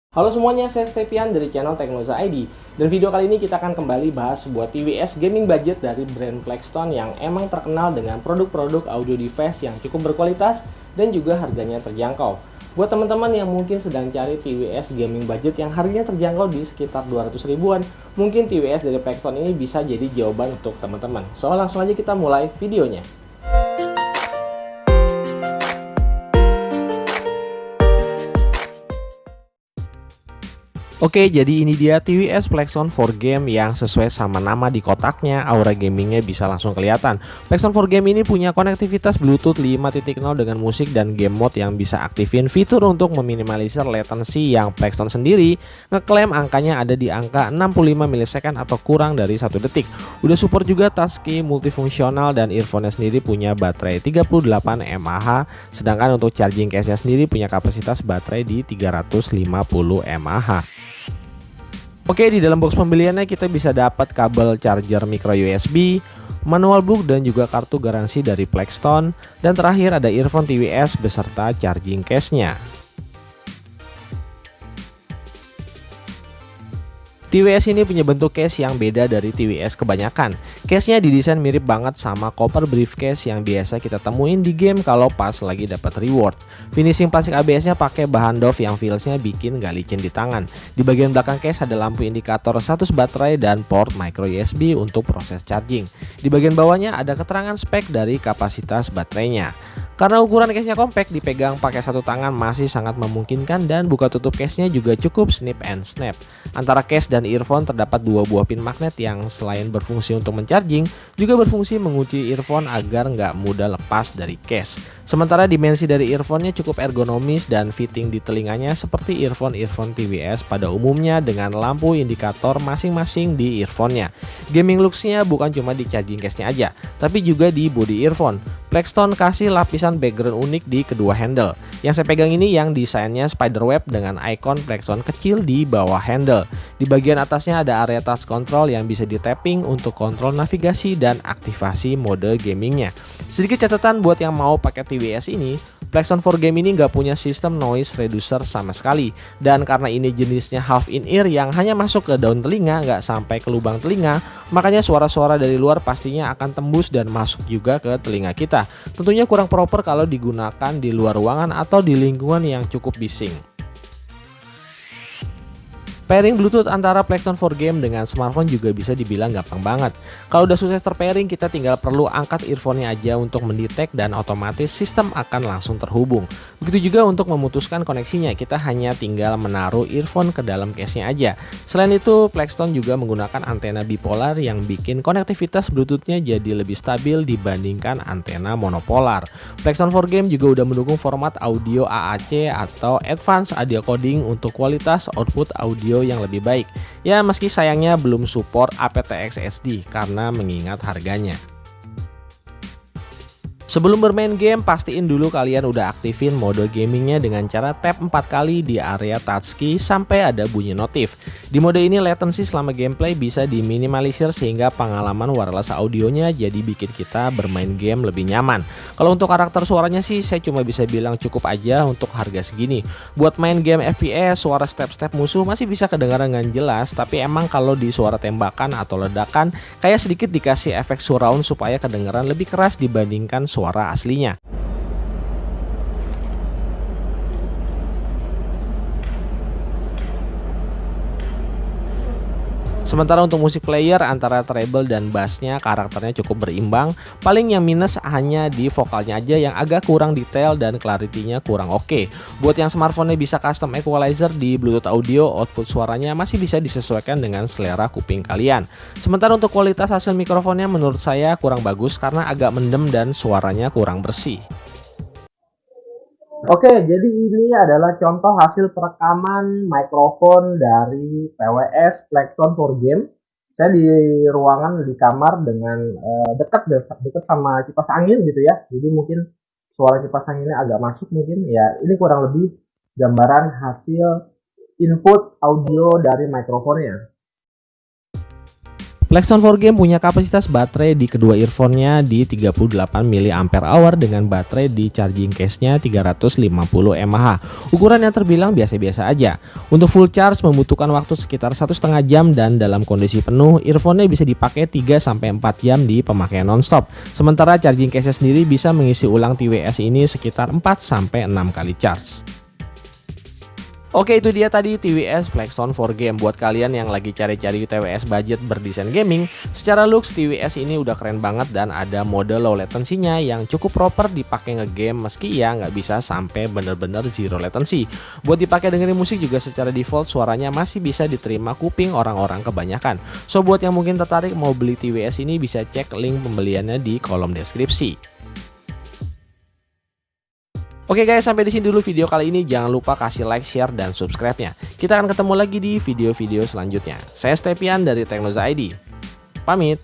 Halo semuanya, saya Stepian dari channel Teknoza ID. Dan video kali ini kita akan kembali bahas sebuah TWS gaming budget dari brand Plexton yang emang terkenal dengan produk-produk audio device yang cukup berkualitas dan juga harganya terjangkau. Buat teman-teman yang mungkin sedang cari TWS gaming budget yang harganya terjangkau di sekitar 200 ribuan, mungkin TWS dari Plexton ini bisa jadi jawaban untuk teman-teman. So, langsung aja kita mulai videonya. Oke, jadi ini dia TWS Plexton 4 Game yang sesuai sama nama di kotaknya, aura gamingnya bisa langsung kelihatan. Plexton 4 Game ini punya konektivitas Bluetooth 5.0 dengan musik dan game mode yang bisa aktifin fitur untuk meminimalisir latency yang Plexton sendiri ngeklaim angkanya ada di angka 65 millisecond atau kurang dari 1 detik. Udah support juga touchkey multifungsional dan earphone-nya sendiri punya baterai 38 mAh, sedangkan untuk charging case-nya sendiri punya kapasitas baterai di 350 mAh. Oke, di dalam box pembeliannya kita bisa dapat kabel charger micro USB, manual book dan juga kartu garansi dari Plexton, dan terakhir ada earphone TWS beserta charging case-nya. TWS ini punya bentuk case yang beda dari TWS kebanyakan. Case-nya didesain mirip banget sama koper briefcase yang biasa kita temuin di game kalau pas lagi dapat reward. Finishing plastik ABS-nya pakai bahan doff yang feels-nya bikin gak licin di tangan. Di bagian belakang case ada lampu indikator status baterai dan port micro USB untuk proses charging. Di bagian bawahnya ada keterangan spek dari kapasitas baterainya. Karena ukuran case-nya compact, dipegang pakai satu tangan masih sangat memungkinkan dan buka tutup case-nya juga cukup snip and snap. Antara case dan earphone terdapat dua buah pin magnet yang selain berfungsi untuk mencharging, juga berfungsi mengunci earphone agar nggak mudah lepas dari case. Sementara dimensi dari earphone-nya cukup ergonomis dan fitting di telinganya seperti earphone TWS pada umumnya dengan lampu indikator masing-masing di earphone-nya. Gaming looks-nya bukan cuma di charging case-nya aja, tapi juga di body earphone. Plexton kasih lapisan background unik di kedua handle. Yang saya pegang ini yang desainnya spiderweb dengan ikon Plexton kecil di bawah handle. Di bagian atasnya ada area touch control yang bisa di tapping untuk kontrol navigasi dan aktivasi mode gamingnya. Sedikit catatan buat yang mau pakai TWS ini, Plexton 4 Game ini nggak punya sistem noise reducer sama sekali. Dan karena ini jenisnya half in ear yang hanya masuk ke daun telinga, nggak sampai ke lubang telinga, makanya suara-suara dari luar pastinya akan tembus dan masuk juga ke telinga kita. Tentunya kurang proper kalau digunakan di luar ruangan atau di lingkungan yang cukup bising. Pairing Bluetooth antara Plexton 4 Game dengan smartphone juga bisa dibilang gampang banget. Kalau udah sukses terpairing, kita tinggal perlu angkat earphone-nya aja untuk mendetek dan otomatis sistem akan langsung terhubung. Begitu juga untuk memutuskan koneksinya, kita hanya tinggal menaruh earphone ke dalam case-nya aja. Selain itu, Plexton juga menggunakan antena bipolar yang bikin konektivitas Bluetooth-nya jadi lebih stabil dibandingkan antena monopolar. Plexton 4 Game juga udah mendukung format audio AAC atau Advanced Audio Coding untuk kualitas output audio yang lebih baik. Ya, meski sayangnya belum support aptX SD karena mengingat harganya. Sebelum bermain game, pastiin dulu kalian udah aktifin mode gamingnya dengan cara tap 4 kali di area touchkey sampai ada bunyi notif. Di mode ini latency selama gameplay bisa diminimalisir sehingga pengalaman wireless audionya jadi bikin kita bermain game lebih nyaman. Kalau untuk karakter suaranya sih saya cuma bisa bilang cukup aja untuk harga segini. Buat main game FPS, suara step-step musuh masih bisa kedengaran dengan jelas, tapi emang kalau di suara tembakan atau ledakan kayak sedikit dikasih efek surround supaya kedengaran lebih keras dibandingkan suara aslinya. Sementara untuk musik player antara treble dan bassnya karakternya cukup berimbang. Paling yang minus hanya di vokalnya aja yang agak kurang detail dan clarity-nya kurang oke. Buat yang smartphone-nya bisa custom equalizer di Bluetooth audio, output suaranya masih bisa disesuaikan dengan selera kuping kalian. Sementara untuk kualitas hasil mikrofonnya menurut saya kurang bagus karena agak mendem dan suaranya kurang bersih. Oke, jadi ini adalah contoh hasil perekaman mikrofon dari TWS Plexton 4 Game. Saya di ruangan di kamar dengan dekat sama kipas angin gitu ya. Jadi mungkin suara kipas anginnya agak masuk mungkin ya. Ini kurang lebih gambaran hasil input audio dari mikrofonnya. Plexton 4 Game punya kapasitas baterai di kedua earphone-nya di 38 mAh dengan baterai di charging case-nya 350 mAh. Ukuran yang terbilang biasa-biasa aja. Untuk full charge membutuhkan waktu sekitar 1,5 jam dan dalam kondisi penuh, earphone-nya bisa dipakai 3-4 jam di pemakaian nonstop. Sementara charging case-nya sendiri bisa mengisi ulang TWS ini sekitar 4-6 kali charge. Oke, itu dia tadi TWS Plexton 4 Game. Buat kalian yang lagi cari-cari TWS budget berdesain gaming, secara looks TWS ini udah keren banget dan ada mode low latency-nya yang cukup proper dipakai ngegame meski ya nggak bisa sampai bener-bener zero latency. Buat dipakai dengerin musik juga secara default suaranya masih bisa diterima kuping orang-orang kebanyakan. So buat yang mungkin tertarik mau beli TWS ini bisa cek link pembeliannya di kolom deskripsi. Oke guys, sampai di sini dulu video kali ini. Jangan lupa kasih like, share, dan subscribe-nya. Kita akan ketemu lagi di video-video selanjutnya. Saya Stepian dari Teknoza ID. Pamit.